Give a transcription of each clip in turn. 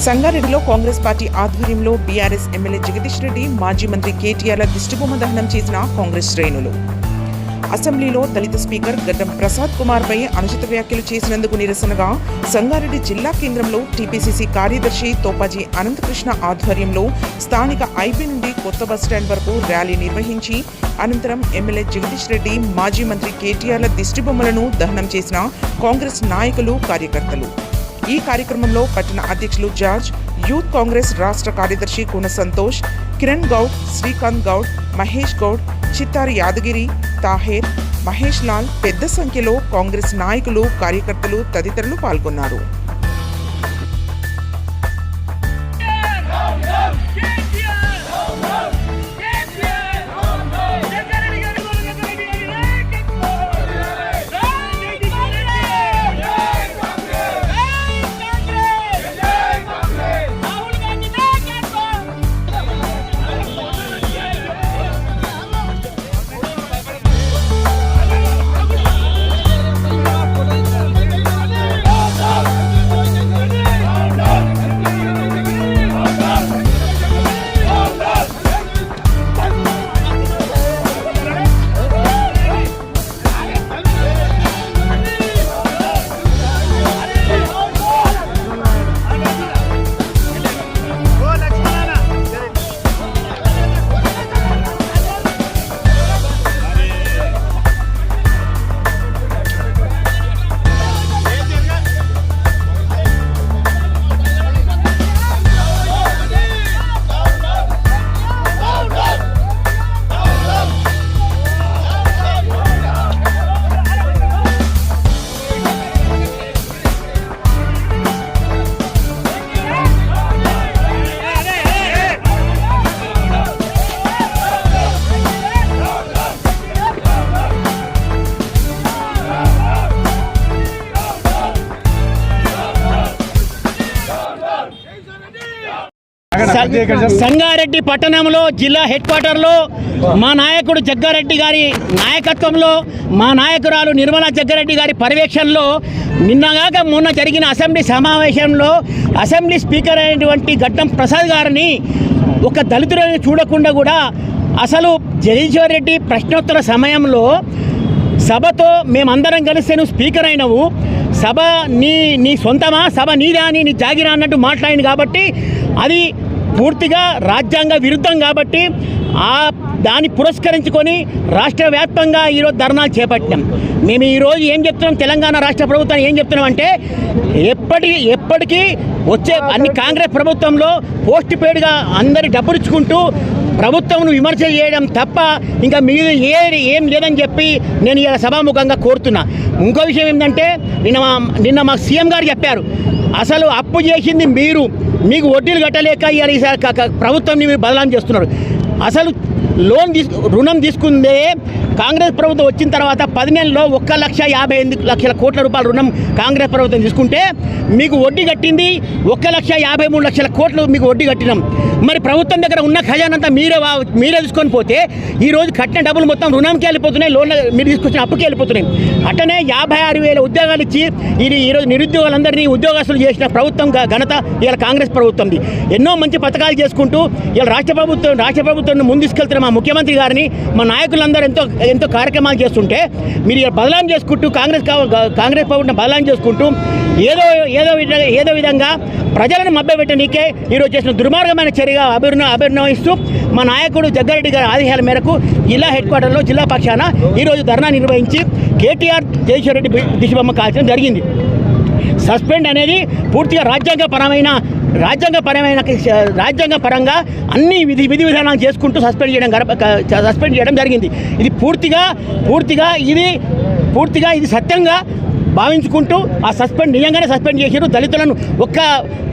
సంగారెడ్డిలో కాంగ్రెస్ పార్టీ ఆధ్వర్యంలో BRS MLA Jagadish Reddy, మాజీ మంత్రి కేటీఆర్ల దిష్టిబొమ్మ దహనం చేసిన కాంగ్రెస్ శ్రేణులు. అసెంబ్లీలో దళిత స్పీకర్ గడ్డం ప్రసాద్ కుమార్పై అనుచిత వ్యాఖ్యలు చేసినందుకు నిరసనగా సంగారెడ్డి జిల్లా కేంద్రంలో టీపీసీసీ కార్యదర్శి తోపాజీ అనంతకృష్ణ ఆధ్వర్యంలో స్థానిక ఐబీ నుండి కొత్త బస్టాండ్ వరకు ర్యాలీ నిర్వహించి అనంతరం ఎమ్మెల్యే జగదీష్ రెడ్డి, మాజీ మంత్రి కేటీఆర్ల దిష్టిబొమ్మలను దహనం చేసిన కాంగ్రెస్ నాయకులు, కార్యకర్తలు. ఈ కార్యక్రమంలో పట్టణ అధ్యక్షులు జార్జ్, యూత్ కాంగ్రెస్ రాష్ట్ర కార్యదర్శి కూన సంతోష్, కిరణ్ గౌడ్, శ్రీకాంత్ గౌడ్, మహేష్ గౌడ్, చిత్తారి యాదగిరి, తాహేర్, మహేష్ లాల్ పెద్ద సంఖ్యలో కాంగ్రెస్ నాయకులు, కార్యకర్తలు తదితరులు పాల్గొన్నారు. సంగారెడ్డి పట్టణంలో జిల్లా హెడ్ క్వార్టర్లో మా నాయకుడు జగ్గారెడ్డి గారి నాయకత్వంలో, మా నాయకురాలు నిర్మలా జగ్గారెడ్డి గారి పర్యవేక్షణలో నిన్నగాక మొన్న జరిగిన అసెంబ్లీ సమావేశంలో అసెంబ్లీ స్పీకర్ అయినటువంటి గడ్డం ప్రసాద్ గారిని ఒక దళితులని చూడకుండా కూడా అసలు జగదీశ్వర్ రెడ్డి ప్రశ్నోత్తర సమయంలో సభతో మేమందరం కలిస్తే నువ్వు స్పీకర్ అయినవు, సభ నీ సొంతమా, సభ నీదా అని నీ జాగిరా అన్నట్టు మాట్లాడింది. కాబట్టి అది పూర్తిగా రాజ్యాంగ విరుద్ధం. కాబట్టి దాన్ని పురస్కరించుకొని రాష్ట్ర వ్యాప్తంగా ఈరోజు ధర్నాలు చేపట్టాం. మేము ఈరోజు ఏం చెప్తున్నాం, తెలంగాణ రాష్ట్ర ప్రభుత్వం ఏం చెప్తున్నాం అంటే ఎప్పటికీ వచ్చే అన్ని కాంగ్రెస్ ప్రభుత్వంలో పోస్ట్ పెయిడ్గా అందరి డబ్బులు ఇచ్చుకుంటూ ప్రభుత్వం విమర్శ చేయడం తప్ప ఇంకా మీద ఏం లేదని చెప్పి నేను ఇలా సభాముఖంగా కోరుతున్నా. ఇంకో విషయం ఏంటంటే నిన్న మా సీఎం గారు చెప్పారు, అసలు అప్పు చేసింది మీకు వడ్డీలు కట్టలేక ఈసారి ప్రభుత్వాన్ని మీరు బదలాం చేస్తున్నారు. అసలు రుణం తీసుకుందే కాంగ్రెస్ ప్రభుత్వం వచ్చిన తర్వాత 10 నెలల్లో 1,58,00,000 కోట్ల రూపాయల రుణం కాంగ్రెస్ ప్రభుత్వం తీసుకుంటే మీకు వడ్డీ కట్టింది 1,53,00,000 కోట్లు మీకు వడ్డీ కట్టినాం. మరి ప్రభుత్వం దగ్గర ఉన్న ఖజానంతా మీరే తీసుకొని పోతే ఈరోజు కట్టిన డబ్బులు మొత్తం రుణంకి వెళ్ళిపోతున్నాయి, లోన్లు మీరు తీసుకొచ్చిన అప్పుకి వెళ్ళిపోతున్నాయి. అట్టనే 56,000 ఉద్యోగాలు ఇచ్చి ఈరోజు నిరుద్యోగులందరినీ ఉద్యోగస్తులు చేసిన ప్రభుత్వం ఘనత ఇలా కాంగ్రెస్ ప్రభుత్వంది. ఎన్నో మంచి పథకాలు చేసుకుంటూ ఇలా రాష్ట్ర ప్రభుత్వాన్ని ముందు తీసుకెళ్తున్న మా ముఖ్యమంత్రి గారిని, మా నాయకులందరూ ఎంతో కార్యక్రమాలు చేస్తుంటే మీరు బదలాం చేసుకుంటూ కాంగ్రెస్ ప్రభుత్వం బదలాం చేసుకుంటూ ఏదో విధంగా ప్రజలను మభ్యపెట్టనీకే ఈరోజు చేసిన దుర్మార్గమైన చర్యగా అభివర్ణిస్తూ మా నాయకుడు జగ్గారెడ్డి గారి ఆదేశాల మేరకు జిల్లా హెడ్ క్వార్టర్లో జిల్లా పక్షాన ఈరోజు ధర్నా నిర్వహించి కేటీఆర్ జగదీశ్వర్ రెడ్డి దిష్టిబొమ్మ కాల్చడం జరిగింది. సస్పెండ్ అనేది పూర్తిగా రాజ్యాంగపరంగా అన్ని విధి విధానాలు చేసుకుంటూ సస్పెండ్ చేయడం జరిగింది. ఇది పూర్తిగా ఇది సత్యంగా భావించుకుంటూ నిజంగానే సస్పెండ్ చేశారు. దళితులను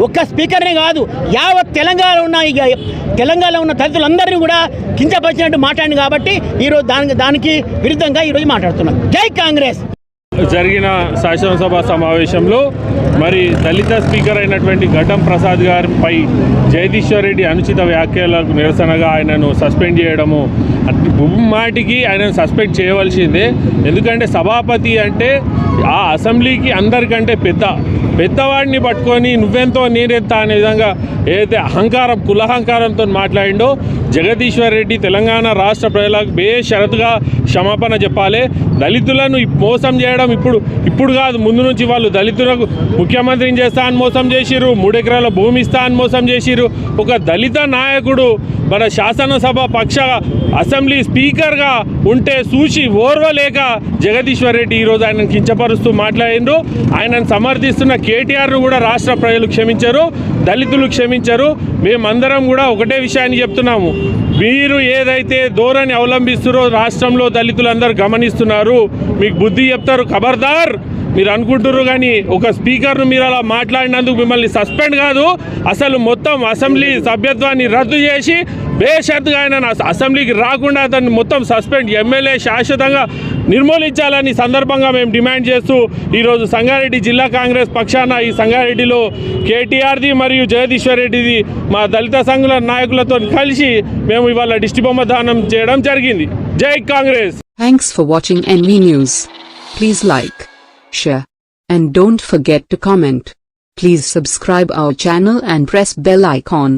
ఒక్క స్పీకర్నే కాదు, యావత్ తెలంగాణలో ఉన్న దళితులందరినీ కూడా కించపరిచినట్టు మాట్లాడింది. కాబట్టి ఈరోజు దానికి విరుద్ధంగా ఈరోజు మాట్లాడుతున్నాం. జై కాంగ్రెస్. జరిగిన శాసనసభ సమావేశంలో మరి దళిత స్పీకర్ అయినటువంటి గడ్డం ప్రసాద్ గారిపై జగదీశ్వర్ రెడ్డి అనుచిత వ్యాఖ్యలకు నిరసనగా ఆయనను సస్పెండ్ చేయడము ముమ్మాటికి ఆయనను సస్పెండ్ చేయవలసిందే. ఎందుకంటే సభాపతి అంటే ఆ అసెంబ్లీకి అందరికంటే పెద్దవాడిని పట్టుకొని నువ్వెంతో నేనెంత అనే విధంగా ఏదైతే అహంకారం కులహంకారంతో మాట్లాడిండో జగదీశ్వర్ రెడ్డి తెలంగాణ రాష్ట్ర ప్రజలకు బేషరతుగా క్షమాపణ చెప్పాలి. దళితులను మోసం చేయడం ఇప్పుడు కాదు, ముందు నుంచి వాళ్ళు దళితులకు ముఖ్యమంత్రిని చేస్తా అని మోసం చేసిర్రు, 3 ఎకరాల భూమి ఇస్తా అని మోసం చేసిర్రు. ఒక దళిత నాయకుడు మన శాసనసభ పక్ష అసెంబ్లీ స్పీకర్గా ఉంటే చూసి ఓర్వలేక జగదీశ్వర్ రెడ్డి ఈరోజు ఆయనను కించపరుస్తూ మాట్లాడిండ్రు. ఆయనను సమర్థిస్తున్న కేటీఆర్ను కూడా రాష్ట్ర ప్రజలు క్షమించరు, దళితులు క్షమించరు. మేమందరం కూడా ఒకటే విషయాన్ని చెప్తున్నాము, మీరు ఏదైతే ధోరణి అవలంబిస్తున్నారో రాష్ట్రంలో దళితులందరూ గమనిస్తున్నారు. మీకు బుద్ధి చెప్తారు, ఖబర్దార్. మీరు అనుకుంటున్నారు కానీ ఒక స్పీకర్ను మీరు అలా మాట్లాడినందుకు మిమ్మల్ని సస్పెండ్ కాదు, అసలు మొత్తం అసెంబ్లీ సభ్యత్వాన్ని రద్దు చేసి బేషరతుగా ఆయన అసెంబ్లీకి రాకుండా అతన్ని మొత్తం సస్పెండ్, ఎమ్మెల్యే శాశ్వతంగా నిర్మూలించాలని సందర్భంగా మేము డిమాండ్ చేస్తూ ఈరోజు సంగారెడ్డి జిల్లా కాంగ్రెస్ పక్షాన ఈ సంగారెడ్డిలో కేటీఆర్ది మరియు జగదీశ్వర్ రెడ్డిది మా దళిత సంఘుల నాయకులతో కలిసి మేము ఇవాళ దిష్టి బొమ్మ దానం చేయడం జరిగింది. జై Congress. Thanks for watching NV News. Please like, share, and don't forget to comment. Please subscribe our channel and press bell icon.